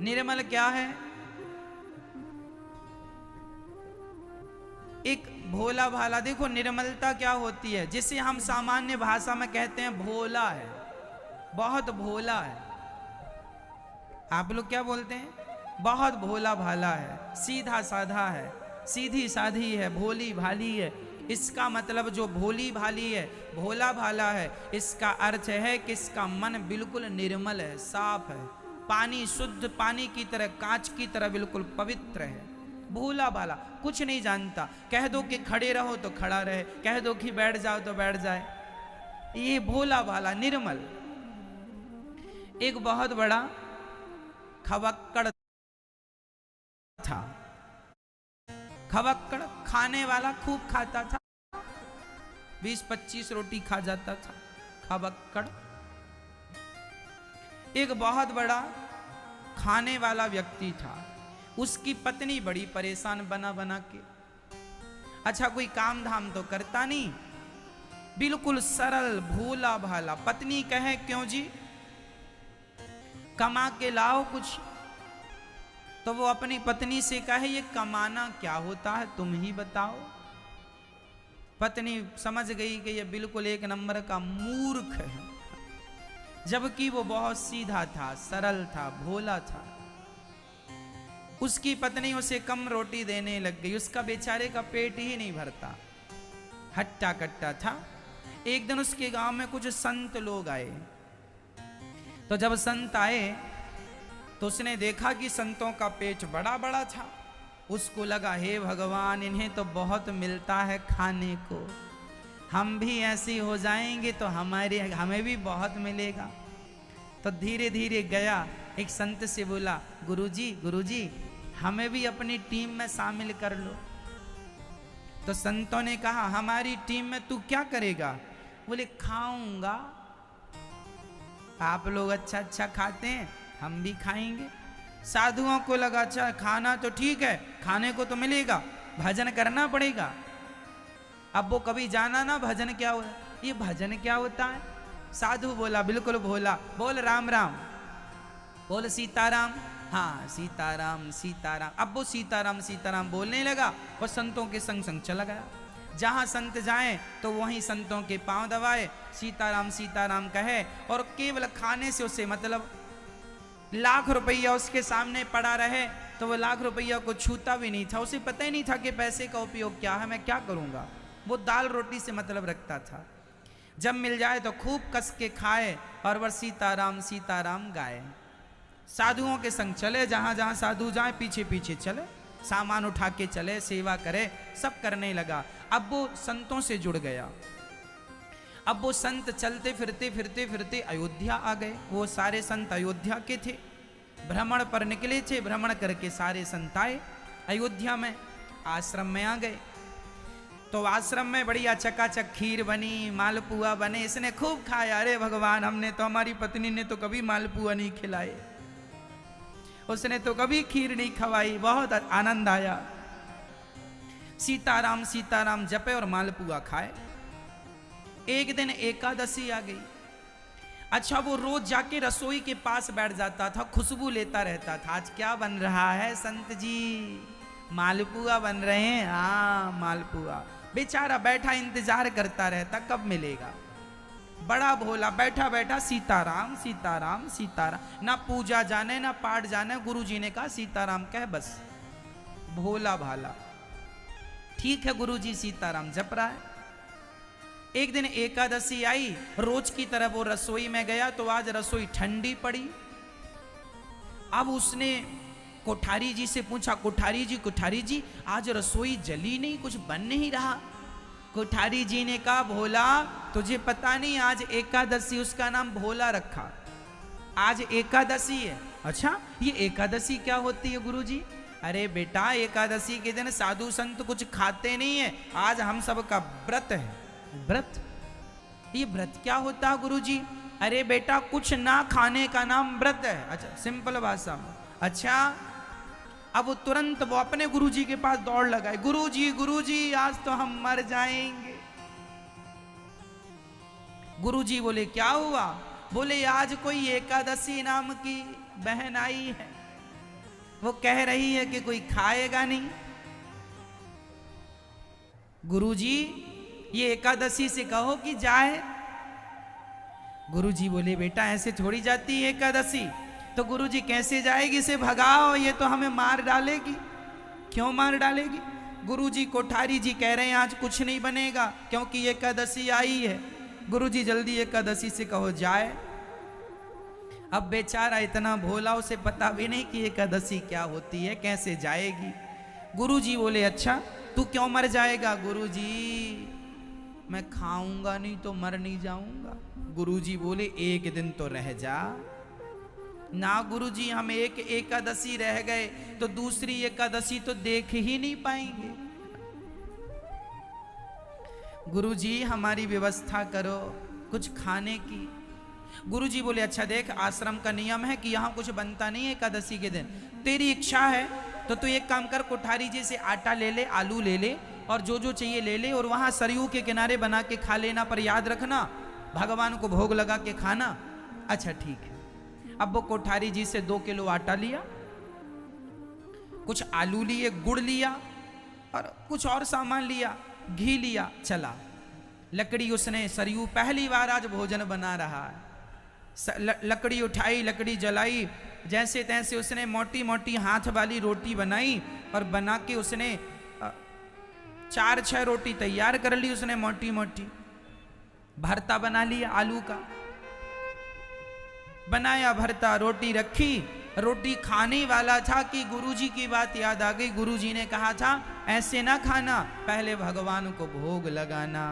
निर्मल क्या है? एक भोला भाला। देखो निर्मलता क्या होती है, जिसे हम सामान्य भाषा में कहते हैं भोला है, बहुत भोला है। आप लोग क्या बोलते हैं? बहुत भोला भाला है, सीधा साधा है, सीधी साधी है, भोली भाली है। इसका मतलब जो भोली भाली है, भोला भाला है, इसका अर्थ है कि इसका मन बिल्कुल निर्मल है, साफ है, पानी शुद्ध पानी की तरह, कांच की तरह बिल्कुल पवित्र है। भोला भाला कुछ नहीं जानता। कह दो कि खड़े रहो तो खड़ा रहे, कह दो कि बैठ जाओ तो बैठ जाए। ये भोला भाला निर्मल। एक बहुत बड़ा खवक्कड़ था। खवक्कड़ खाने वाला खूब खाता था, 20-25 रोटी खा जाता था खवक्कड़। एक बहुत बड़ा खाने वाला व्यक्ति था, उसकी पत्नी बड़ी परेशान बना बना के। अच्छा कोई काम धाम तो करता नहीं, बिल्कुल सरल भोला भाला। पत्नी कहे क्यों जी, कमा के लाओ कुछ, तो वो अपनी पत्नी से कहे ये कमाना क्या होता है, तुम ही बताओ। पत्नी समझ गई कि ये बिल्कुल एक नंबर का मूर्ख है, जबकि वो बहुत सीधा था, सरल था, भोला था। उसकी पत्नी उसे कम रोटी देने लग गई, उसका बेचारे का पेट ही नहीं भरता, हट्टा कट्टा था। एक दिन उसके गांव में कुछ संत लोग आए, तो जब संत आए तो उसने देखा कि संतों का पेट बड़ा बड़ा था। उसको लगा हे भगवान, इन्हें तो बहुत मिलता है खाने को, हम भी ऐसे हो जाएंगे तो हमें भी बहुत मिलेगा। तो धीरे धीरे गया, एक संत से बोला गुरुजी गुरुजी हमें भी अपनी टीम में शामिल कर लो। तो संतों ने कहा हमारी टीम में तू क्या करेगा? बोले खाऊंगा, आप लोग अच्छा अच्छा खाते हैं, हम भी खाएंगे। साधुओं को लगा अच्छा खाना तो ठीक है, खाने को तो मिलेगा, भजन करना पड़ेगा। अब वो कभी जाना ना भजन क्या होता, ये भजन क्या होता है? साधु बोला बिल्कुल भोला, बोल राम राम, बोल सीताराम, हाँ सीताराम सीताराम। अब वो सीताराम सीताराम बोलने लगा और संतों के संग संग चला गया। जहाँ संत जाएं तो वहीं संतों के पांव दबाए, सीताराम सीताराम कहे, और केवल खाने से उसे मतलब लाख रुपया उसके सामने पड़ा रहे तो वो लाख रुपया को छूता भी नहीं था। उसे पता ही नहीं था कि पैसे का उपयोग क्या है, मैं क्या करूँगा। वो दाल रोटी से मतलब रखता था, जब मिल जाए तो खूब कस के खाए और वह सीताराम सीताराम गाए। साधुओं के संग चले, जहाँ जहाँ साधु जाए पीछे पीछे चले, सामान उठा के चले, सेवा करे, सब करने लगा। अब वो संतों से जुड़ गया। अब वो संत चलते फिरते फिरते फिरते अयोध्या आ गए। वो सारे संत अयोध्या के थे, भ्रमण पर निकले थे। भ्रमण करके सारे संत आए अयोध्या में, आश्रम में आ गए। तो आश्रम में बढ़िया चकाचक खीर बनी, मालपुआ बने, इसने खूब खाया। अरे भगवान, हमने तो, हमारी पत्नी ने तो कभी मालपुआ नहीं खिलाए, उसने तो कभी खीर नहीं खवाई, बहुत आनंद आया। सीताराम सीताराम जपे और मालपुआ खाए। एक दिन एकादशी आ गई। अच्छा वो रोज जाके रसोई के पास बैठ जाता था, खुशबू लेता रहता था। आज क्या बन रहा है संत जी? मालपुआ बन रहे हैं, हाँ मालपुआ। बेचारा बैठा इंतजार करता रहता कब मिलेगा। बड़ा भोला बैठा बैठा सीताराम सीताराम सीताराम, ना पूजा जाने ना पाठ जाने। गुरुजी ने कहा सीताराम कह बस। भोला भाला, ठीक है गुरुजी सीताराम जप रहा है। एक दिन एकादशी आई, रोज की तरह वो रसोई में गया तो आज रसोई ठंडी पड़ी। अब उसने कोठारी जी से पूछा, कोठारी जी आज रसोई जली नहीं, कुछ बन नहीं रहा। कोठारी जी ने कहा भोला तुझे पता नहीं, आज एकादशी, उसका नाम भोला रखा, आज एकादशी है। अच्छा ये एकादशी क्या होती है गुरुजी? अरे बेटा एकादशी के दिन साधु संत कुछ खाते नहीं है, आज हम सबका व्रत है। व्रत? ये व्रत क्या होता है गुरुजी? अरे बेटा कुछ ना खाने का नाम व्रत है। अच्छा सिंपल भाषा में। अच्छा अब वो तुरंत वो अपने गुरुजी के पास दौड़ लगाए, गुरुजी आज तो हम मर जाएंगे। गुरुजी बोले क्या हुआ? बोले आज कोई एकादशी नाम की बहन आई है, वो कह रही है कि कोई खाएगा नहीं। गुरुजी ये एकादशी से कहो कि जाए। गुरुजी बोले बेटा ऐसे थोड़ी जाती है एकादशी। तो गुरुजी कैसे जाएगी, इसे भगाओ, ये तो हमें मार डालेगी। क्यों मार डालेगी? गुरुजी कोठारी जी कह रहे हैं आज कुछ नहीं बनेगा क्योंकि एकादशी आई है। गुरुजी जल्दी एकादशी से कहो जाए। अब बेचारा इतना भोला, उसे पता भी नहीं कि एकादशी क्या होती है, कैसे जाएगी। गुरुजी बोले अच्छा तू क्यों मर जाएगा? गुरुजी मैं खाऊंगा नहीं तो मर नहीं जाऊंगा। गुरुजी बोले एक दिन तो रह जा। ना गुरुजी हम एक एकादशी रह गए तो दूसरी एकादशी तो देख ही नहीं पाएंगे। गुरुजी हमारी व्यवस्था करो कुछ खाने की। गुरुजी बोले अच्छा देख आश्रम का नियम है कि यहाँ कुछ बनता नहीं है एकादशी के दिन। तेरी इच्छा है तो तू एक काम कर, कोठारी जी से आटा ले ले, आलू ले ले और जो जो चाहिए ले ले और वहां सरयू के किनारे बना के खा लेना, पर याद रखना भगवान को भोग लगा के खाना। अच्छा ठीक है। अब वो कोठारी जी से 2 किलो आटा लिया, कुछ आलू लिए, गुड़ लिया और कुछ और सामान लिया, घी लिया, चला। लकड़ी उसने, सरयू पहली बार आज भोजन बना रहा है, लकड़ी उठाई, लकड़ी जलाई, जैसे तैसे उसने मोटी मोटी हाथ वाली रोटी बनाई और बना के उसने 4-6 रोटी तैयार कर ली उसने मोटी मोटी। भरता बना लिया आलू का, बनाया भरता, रोटी रखी। रोटी खाने वाला था कि गुरुजी की बात याद आ गई। गुरुजी ने कहा था ऐसे ना खाना, पहले भगवान को भोग लगाना।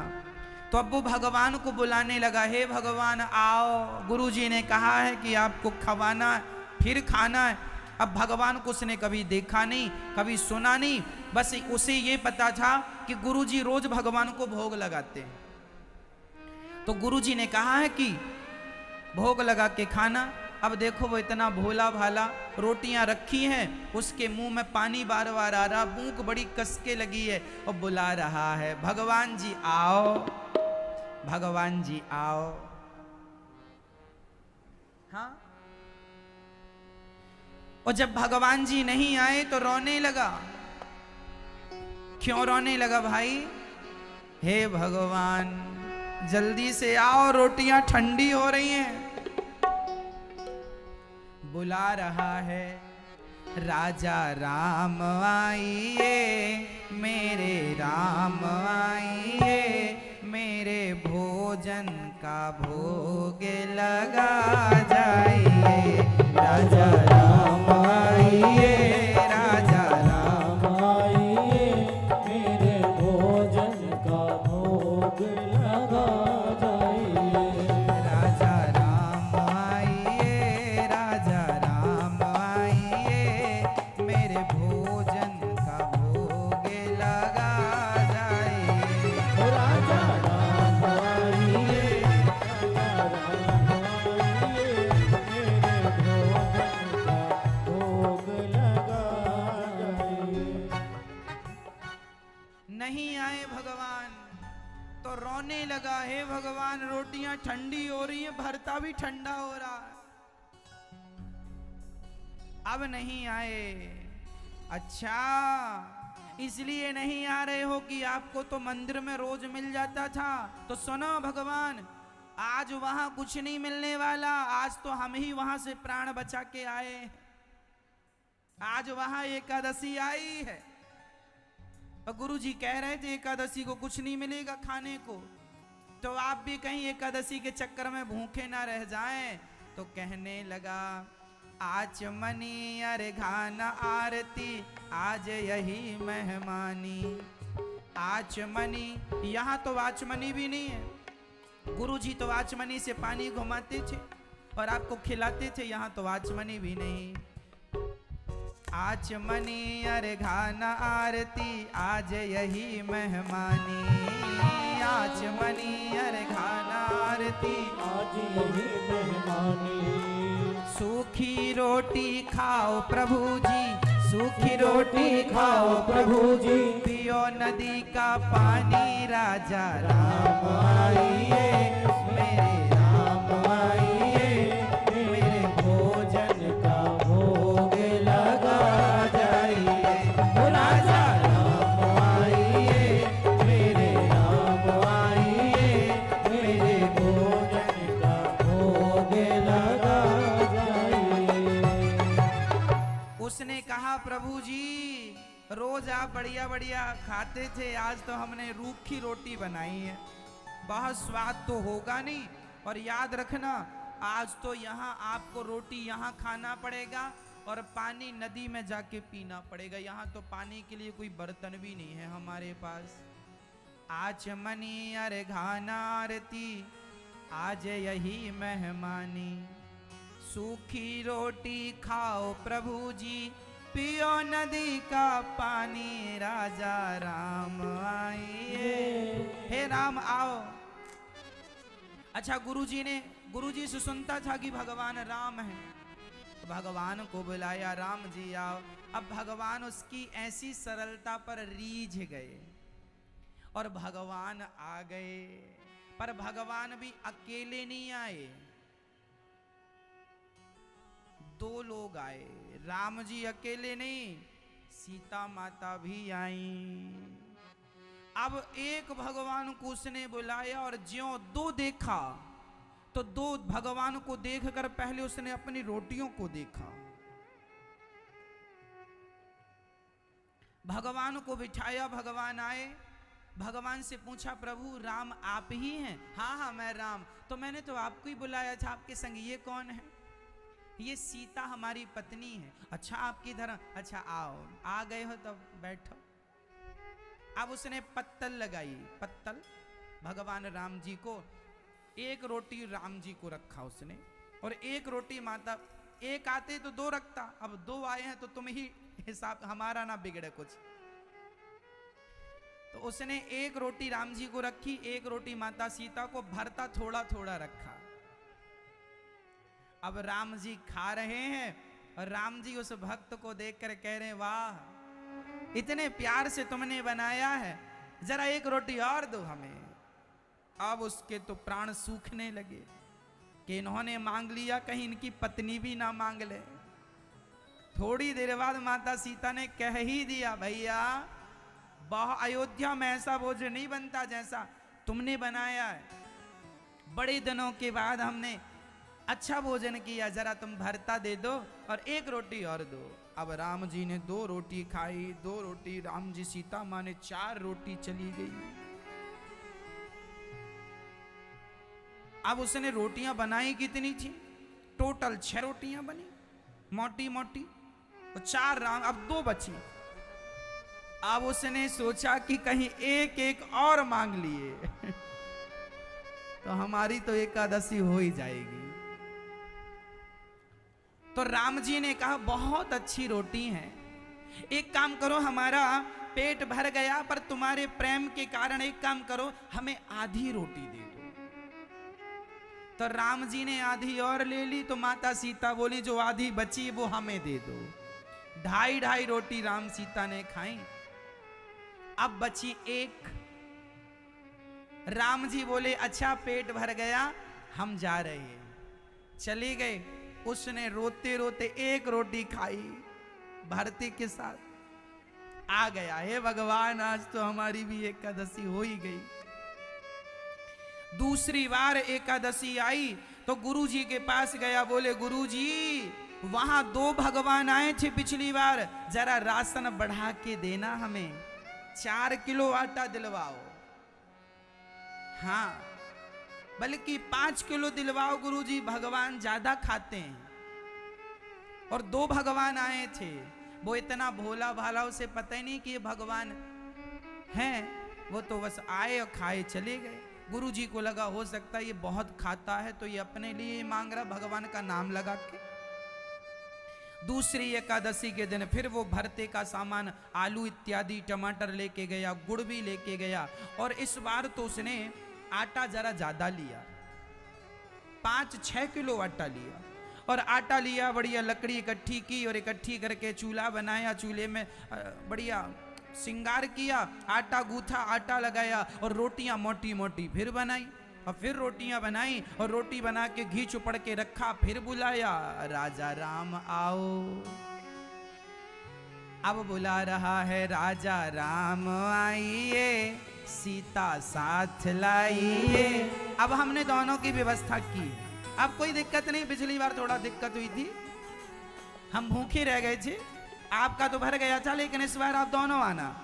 तो अब वो भगवान को बुलाने लगा, हे भगवान आओ। गुरुजी ने कहा है कि आपको खवाना है फिर खाना है। अब भगवान को उसने कभी देखा नहीं, कभी सुना नहीं, बस उसे ये पता था कि गुरुजी रोज भगवान को भोग लगाते हैं। तो गुरुजी ने कहा है कि भोग लगा के खाना। अब देखो वो इतना भोला भाला, रोटियां रखी हैं, उसके मुंह में पानी बार बार आ रहा, भूख बड़ी कसके लगी है और बुला रहा है भगवान जी आओ, भगवान जी आओ। हाँ, और जब भगवान जी नहीं आए तो रोने लगा। क्यों रोने लगा भाई? हे भगवान जल्दी से आओ, रोटियां ठंडी हो रही हैं। बुला रहा है राजा राम आइए, मेरे राम आइए, मेरे भोजन का भोग लगा जाइए। राजा राम आइए, राजा राम आइए, मेरे भोजन का भोग लगा जाइए। राजा राम आइए, राजा राम आइए, मेरे भोजन का भोग लगा जाइए। राजा राम आइए, राजा राम आइए, मेरे भोजन का भोग लगा जाइए। नहीं आए भगवान तो रोने लगा, हे भगवान रोटियां ठंडी हो रही हैं, भरता भी ठंडा हो रहा है, अब नहीं आए। अच्छा इसलिए नहीं आ रहे हो कि आपको तो मंदिर में रोज मिल जाता था। तो सुनो भगवान, आज वहां कुछ नहीं मिलने वाला, आज तो हम ही वहां से प्राण बचा के आए। आज वहां एकादशी आई है और गुरुजी कह रहे थे एकादशी को कुछ नहीं मिलेगा खाने को, तो आप भी कहीं एकादशी के चक्कर में भूखे ना रह जाएं। तो कहने लगा आचमनी अर्घान आरती, आज यही मेहमानी। आचमनी, यहाँ तो आचमनी भी नहीं है। गुरुजी तो आचमनी से पानी घुमाते थे और आपको खिलाते थे, यहाँ तो आचमनी भी नहीं। आचमनी अर्घान आरती, आज यही मेहमानी। आचमनी अर्घान आरती, आज यही मेहमानी। सूखी रोटी खाओ प्रभु जी, सूखी रोटी खाओ प्रभु जी, पियो नदी का पानी। राजा राम आइए, मेरे राम आइए, मेरे भोजन का भोग लगा कहा प्रभु जी रोज आप बढ़िया बढ़िया खाते थे, आज तो हमने रूखी रोटी बनाई है, बहुत स्वाद तो होगा नहीं, और याद रखना आज तो यहाँ आपको रोटी यहाँ खाना पड़ेगा और पानी नदी में जाके पीना पड़ेगा, यहाँ तो पानी के लिए कोई बर्तन भी नहीं है हमारे पास। आज मनी अरे घाना आरती आज यही मेहमानी, सूखी रोटी खाओ प्रभु जी पियो नदी का पानी, राजा राम आइए, हे राम आओ। अच्छा गुरुजी से सुनता था कि भगवान राम है, तो भगवान को बुलाया, राम जी आओ। अब भगवान उसकी ऐसी सरलता पर रीझ गए और भगवान आ गए, पर भगवान भी अकेले नहीं आए, दो लोग आए, राम जी अकेले नहीं, सीता माता भी आई। अब एक भगवान को उसने बुलाया और ज्यों दो देखा तो दो भगवान को देखकर पहले उसने अपनी रोटियों को देखा। भगवान को बिठाया, भगवान आए, भगवान से पूछा प्रभु राम आप ही हैं? हाँ हाँ मैं राम। तो मैंने तो आपको ही बुलाया था, आपके संग ये कौन है? ये सीता हमारी पत्नी है। अच्छा आप किधर? अच्छा आओ, आ गए हो तब बैठो। अब उसने पत्तल लगाई, पत्तल भगवान राम जी को, एक रोटी राम जी को रखा उसने और एक रोटी माता, एक आते तो दो रखता, अब दो आए हैं तो तुम ही हिसाब, हमारा ना बिगड़े कुछ। तो उसने एक रोटी राम जी को रखी, एक रोटी माता सीता को, भरता थोड़ा थोड़ा रखा। अब राम जी खा रहे हैं और राम जी उस भक्त को देखकर कह रहे हैं वाह इतने प्यार से तुमने बनाया है, जरा एक रोटी और दो हमें। अब उसके तो प्राण सूखने लगे कि इन्होंने मांग लिया, कहीं इनकी पत्नी भी ना मांग ले। थोड़ी देर बाद माता सीता ने कह ही दिया भैया अयोध्या में ऐसा भोजन नहीं बनता जैसा तुमने बनाया है, बड़े दिनों के बाद हमने अच्छा भोजन किया, जरा तुम भरता दे दो और एक रोटी और दो। अब राम जी ने दो रोटी खाई, दो रोटी राम जी, सीता माँ ने चार रोटी चली गई। अब उसने रोटियां बनाई कितनी थी? टोटल 6 रोटियां बनी, मोटी मोटी, और 4 राम, अब 2 बची। अब उसने सोचा कि कहीं एक एक और मांग लिए तो हमारी तो एकादशी हो ही जाएगी। तो राम जी ने कहा बहुत अच्छी रोटी है, एक काम करो, हमारा पेट भर गया पर तुम्हारे प्रेम के कारण एक काम करो, हमें आधी रोटी दे दो। तो राम जी ने आधी और ले ली, तो माता सीता बोली जो आधी बची वो हमें दे दो। 2.5 रोटी राम सीता ने खाई, अब बची 1। राम जी बोले अच्छा पेट भर गया, हम जा रहे हैं। चले गए, उसने रोते रोते 1 रोटी खाई भरते के साथ, आ गया हे भगवान आज तो हमारी भी एकादशी हो ही गई। दूसरी बार एकादशी आई तो गुरु जी के पास गया, बोले गुरु जी वहां 2 भगवान आए थे पिछली बार, जरा राशन बढ़ा के देना, हमें 4 किलो आटा दिलवाओ। हाँ बल्कि 5 किलो दिलवाओ गुरुजी, भगवान ज्यादा खाते हैं। और 2 भगवान आए थे, वो इतना भोला भाला, उसे पता ही नहीं कि ये भगवान हैं, वो तो बस आए और खाए चले गए। गुरुजी को लगा हो सकता है ये बहुत खाता है तो ये अपने लिए मांग रहा, भगवान का नाम लगा के। दूसरी एकादशी के दिन फिर वो भरते का सामान, आलू इत्यादि, टमाटर लेके गया, गुड़ भी लेके गया, और इस बार तो उसने आटा जरा ज्यादा लिया, 5-6 किलो आटा लिया। और आटा लिया, बढ़िया लकड़ी इकट्ठी की और इकट्ठी करके चूल्हा बनाया, चूल्हे में बढ़िया श्रृंगार किया, आटा गूथा, आटा लगाया और रोटियां मोटी मोटी फिर बनाई, और फिर रोटियां बनाई और रोटी बना के घी चुपड़ के रखा, फिर बुलाया राजा राम आओ। अब बुला रहा है राजा राम आइए, सीता साथ लाइए। अब हमने दोनों की व्यवस्था की, अब कोई दिक्कत नहीं। पिछली बार थोड़ा दिक्कत हुई थी, हम भूखे रह गए थे, आपका तो भर गया था, लेकिन इस बार आप दोनों आना।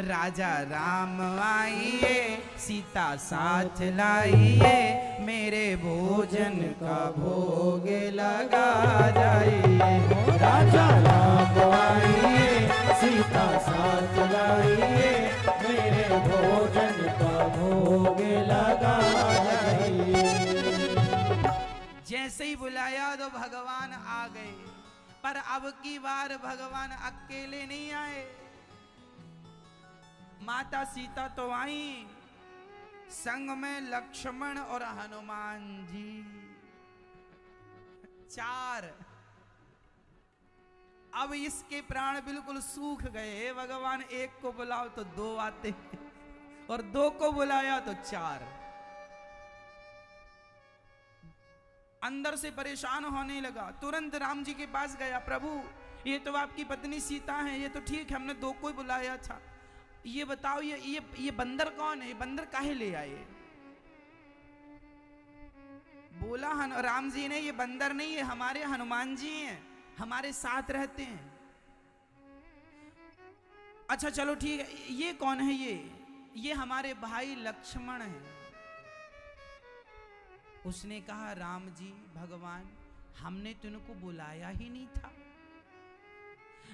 राजा राम आइए, सीता साथ लाइए, मेरे भोजन का भोग लगा जाइए। राजा राम आइए, सीता साथ लाइए, मेरे भोजन का भोग लगा जाइए। जैसे ही बुलाया तो भगवान आ गए, पर अब की बार भगवान अकेले नहीं आए। माता सीता तो आई, संग में लक्ष्मण और हनुमान जी, 4। अब इसके प्राण बिल्कुल सूख गए। भगवान एक को बुलाओ तो 2 आते, और 2 को बुलाया तो 4। अंदर से परेशान होने लगा। तुरंत राम जी के पास गया, प्रभु ये तो आपकी पत्नी सीता है, ये तो ठीक है, हमने 2 को ही बुलाया था, ये बताओ ये बंदर कौन है, ये बंदर काहे ले आए? बोला राम जी ने, ये बंदर नहीं है, हमारे हनुमान जी हैं, हमारे साथ रहते हैं। अच्छा चलो ठीक है, ये कौन है? ये हमारे भाई लक्ष्मण हैं। उसने कहा राम जी भगवान, हमने तुमको बुलाया ही नहीं था।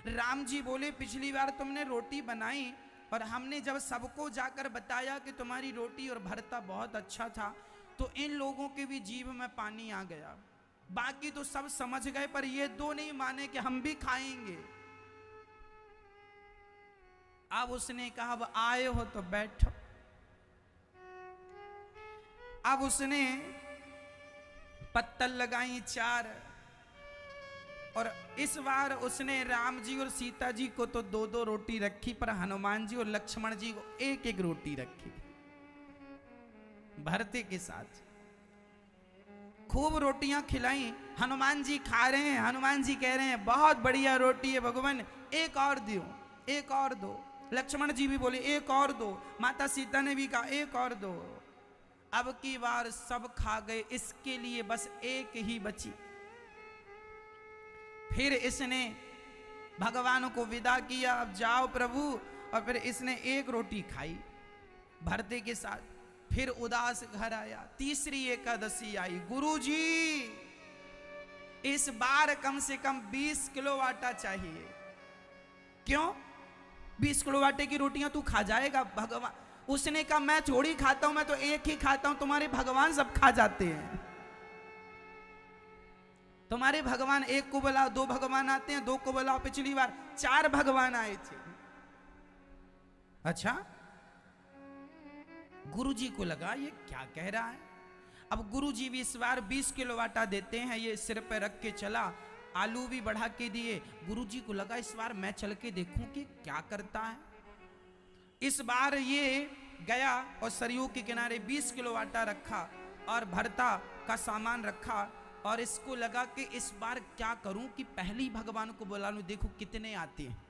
राम जी बोले पिछली बार तुमने रोटी बनाई और हमने जब सबको जाकर बताया कि तुम्हारी रोटी और भरता बहुत अच्छा था, तो इन लोगों के भी जीभ में पानी आ गया। बाकी तो सब समझ गए, पर ये 2 नहीं माने कि हम भी खाएंगे। अब उसने कहा अब आए हो तो बैठो। अब उसने पत्तल लगाई 4, और इस बार उसने राम जी और सीता जी को तो 2-2 रोटी रखी, पर हनुमान जी और लक्ष्मण जी को 1-1 रोटी रखी। भरते के साथ खूब रोटियां खिलाई। हनुमान जी खा रहे हैं, हनुमान जी कह रहे हैं बहुत बढ़िया रोटी है भगवान, एक और दो, एक और दो। लक्ष्मण जी भी बोले एक और दो, माता सीता ने भी कहा एक और दो। अब की बार सब खा गए, इसके लिए बस 1 ही बची। फिर इसने भगवान को विदा किया, अब जाओ प्रभु, और फिर इसने 1 रोटी खाई भरते के साथ। फिर उदास घर आया। तीसरी एकादशी आई, गुरुजी इस बार कम से कम 20 किलो आटा चाहिए। क्यों? 20 किलो आटे की रोटियां तू खा जाएगा? भगवान उसने कहा मैं थोड़ी खाता हूं, मैं तो 1 ही खाता हूं, तुम्हारे भगवान सब खा जाते हैं। तुम्हारे भगवान 1 को बुलाओ, 2 भगवान आते हैं, 2 को बुलाओ। पिछली बार 4 भगवान आए थे। अच्छा, गुरुजी को लगा ये क्या कह रहा है। अब गुरुजी भी इस बार 20 किलो आटा देते हैं, ये सिर पे रख के चला, आलू भी बढ़ा के दिए। गुरुजी को लगा इस बार मैं चल के देखूं कि क्या करता है। इस बार ये गया और सरयू के किनारे 20 किलो आटा रखा और भरता का सामान रखा, और इसको लगा कि इस बार क्या करूं कि पहली भगवान को बुला लूं, देखो कितने आते हैं।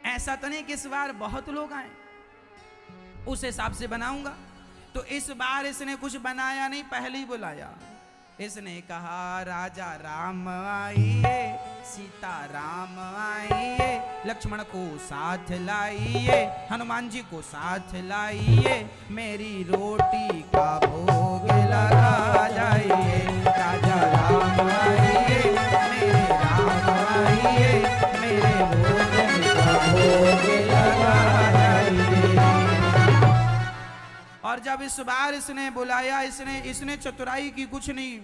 ऐसा तो नहीं कि इस बार बहुत लोग आए, उस हिसाब से बनाऊंगा। तो इस बार इसने कुछ बनाया नहीं, पहले ही बुलाया। इसने कहा राजा राम आइए, सीता राम आइए, लक्ष्मण को साथ लाइए, हनुमान जी को साथ लाइए, मेरी रोटी का भोग लगा जाइए। राजा राम आइए, मेरे राम आइए, मेरे भोजन का भोग लगा जाइए। और जब इस बार इसने बुलाया, इसने चतुराई की कुछ नहीं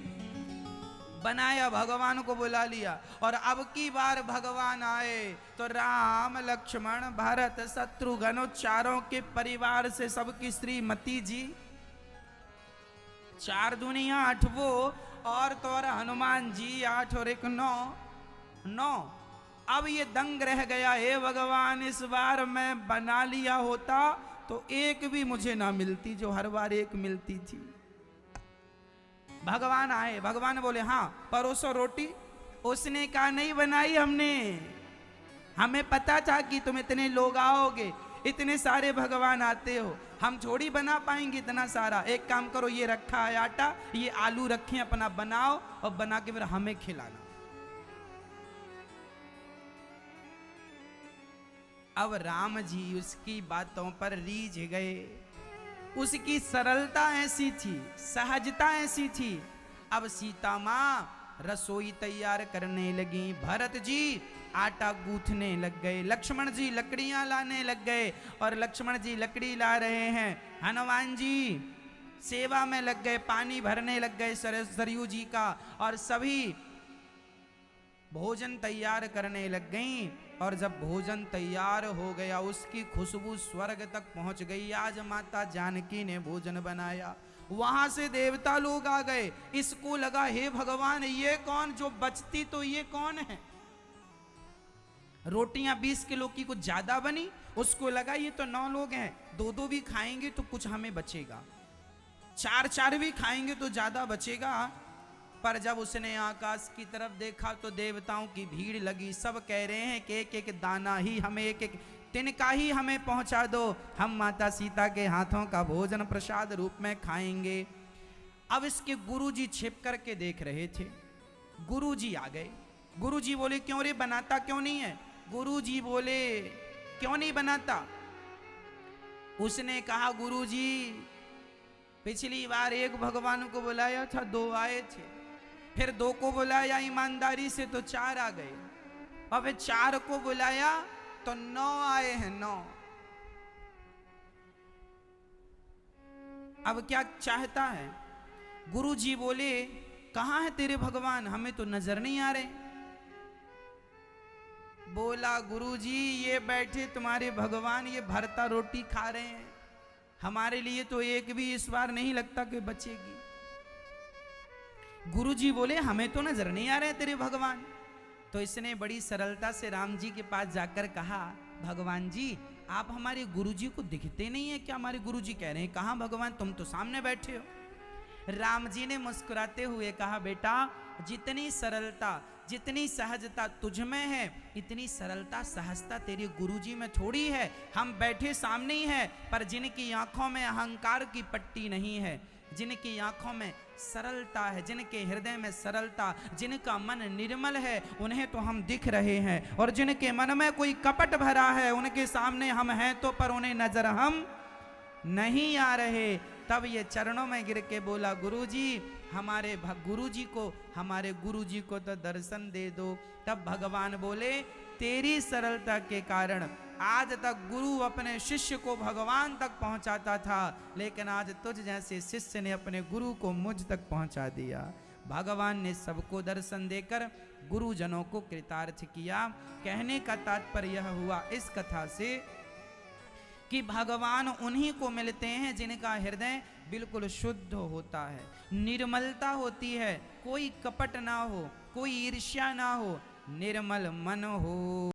बनाया, भगवान को बुला लिया। और अब की बार भगवान आए तो राम लक्ष्मण भरत शत्रुघ्न चारों के परिवार से सबकी श्रीमती जी, 4 दुनिया 8 वो, और तो और हनुमान जी 8 और 1 9। अब ये दंग रह गया, हे भगवान इस बार मैं बना लिया होता तो 1 भी मुझे ना मिलती जो हर बार 1 मिलती थी। भगवान आए, भगवान बोले हाँ परोसो रोटी। उसने कहा नहीं बनाई हमने, हमें पता था कि तुम इतने लोग आओगे, इतने सारे भगवान आते हो, हम थोड़ी बना पाएंगे इतना सारा। एक काम करो, ये रखा है आटा, ये आलू रखे अपना बनाओ और बना के फिर हमें खिलाना। अब राम जी उसकी बातों पर रीझ गए। उसकी सरलता ऐसी थी, सहजता ऐसी थी। अब सीता माँ रसोई तैयार करने लगी, भरत जी आटा गूंथने लग गए, लक्ष्मण जी लकड़ियां लाने लग गए और लक्ष्मण जी लकड़ी ला रहे हैं, हनुमान जी सेवा में लग गए, पानी भरने लग गए सरयू जी का, और सभी भोजन तैयार करने लग गईं। और जब भोजन तैयार हो गया, उसकी खुशबू स्वर्ग तक पहुंच गई। आज माता जानकी ने भोजन बनाया, वहां से देवता लोग आ गए। इसको लगा हे भगवान ये कौन, जो बचती तो ये कौन है। रोटियां 20 किलो की कुछ ज्यादा बनी, उसको लगा ये तो 9 लोग हैं, 2-2 भी खाएंगे तो कुछ हमें बचेगा, 4-4 भी खाएंगे तो ज्यादा बचेगा। पर जब उसने आकाश की तरफ देखा तो देवताओं की भीड़ लगी। सब कह रहे हैं कि एक-एक दाना ही हमें, एक-एक तिनका ही हमें पहुंचा दो, हम माता सीता के हाथों का भोजन प्रसाद रूप में खाएंगे। अब इसके गुरुजी छिप करके देख रहे थे। गुरुजी आ गए। गुरुजी बोले क्यों रे, बनाता क्यों नहीं है। गुरुजी बोले क्यों नहीं बनाता। उसने कहा गुरुजी पिछली बार एक भगवान को बुलाया था, 2 आए थे, फिर 2 को बुलाया ईमानदारी से तो 4 आ गए, और फिर 4 को बुलाया तो 9 आए हैं, 9। अब क्या चाहता है। गुरुजी बोले कहां है तेरे भगवान, हमें तो नजर नहीं आ रहे। बोला गुरुजी ये बैठे तुम्हारे भगवान, ये भरता रोटी खा रहे हैं, हमारे लिए तो एक भी इस बार नहीं लगता कि बचेगी। गुरुजी बोले हमें तो नजर नहीं आ रहे तेरे भगवान। तो इसने बड़ी सरलता से राम जी के पास जाकर कहा भगवान जी आप हमारे गुरुजी को दिखते नहीं है क्या। हमारे गुरुजी कह रहे हैं कहां भगवान, तुम तो सामने बैठे हो। राम जी ने मुस्कुराते हुए कहा बेटा जितनी सरलता जितनी सहजता तुझ में है, इतनी सरलता सहजता तेरे गुरुजी में थोड़ी है। हम बैठे सामने ही है, पर जिनकी आंखों में अहंकार की पट्टी नहीं है, जिनकी आंखों में सरलता है, जिनके हृदय में सरलता, जिनका मन निर्मल है, उन्हें तो हम दिख रहे हैं। और जिनके मन में कोई कपट भरा है, उनके सामने हम हैं तो पर उन्हें नजर हम नहीं आ रहे। तब ये चरणों में गिर के बोला गुरुजी हमारे गुरुजी को तो दर्शन दे दो। तब भगवान बोले तेरी सरलता के कारण आज तक गुरु अपने शिष्य को भगवान तक पहुंचाता था, लेकिन आज तुझ जैसे शिष्य ने अपने गुरु को मुझ तक पहुंचा दिया। भगवान ने सबको दर्शन देकर गुरुजनों को कृतार्थ किया। कहने का तात्पर्य यह हुआ इस कथा से कि भगवान उन्हीं को मिलते हैं जिनका हृदय बिल्कुल शुद्ध होता है, निर्मलता होती है, कोई कपट ना हो, कोई ईर्ष्या ना हो, निर्मल मन हो।